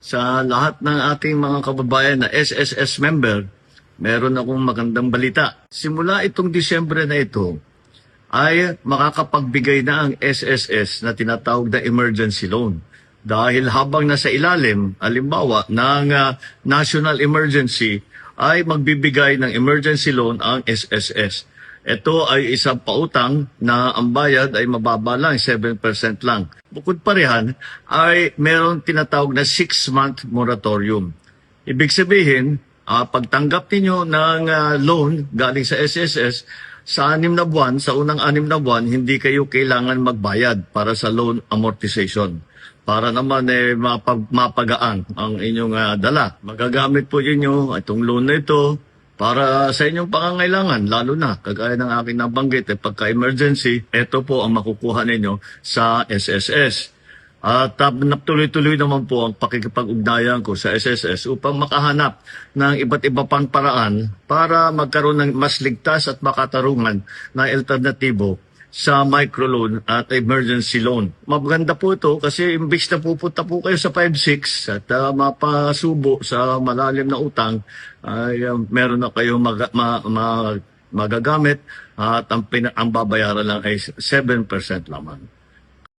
Sa lahat ng ating mga kababayan na SSS member, meron akong magandang balita. Simula itong Disyembre na ito, ay makakapagbigay na ang SSS na tinatawag na emergency loan. Dahil habang nasa ilalim, halimbawa, ng national emergency, ay magbibigay ng emergency loan ang SSS. Ito ay isang pautang na ang bayad ay mababa lang, 7% lang. Bukod pa riyan, ay meron tinatawag na 6-month moratorium. Ibig sabihin, pagtanggap ninyo ng loan galing sa SSS, sa 6 na buwan, sa unang 6 na buwan, hindi kayo kailangan magbayad para sa loan amortization. Para naman mapagaan ang inyong dala. Magagamit po ninyo itong loan na ito para sa inyong pangangailangan, lalo na, kagaya ng aking nabanggit, pagka-emergency, ito po ang makukuha ninyo sa SSS. At tuloy-tuloy naman po ang pakikipag-ugnayan ko sa SSS upang makahanap ng iba't iba pang paraan para magkaroon ng mas ligtas at makatarungan na alternatibo sa microloan at emergency loan. Maganda po ito kasi imbis na pupunta po kayo sa 5-6 at mapasubo sa malalim na utang, ay meron na kayo magagamit at ang babayaran lang ay 7% lamang.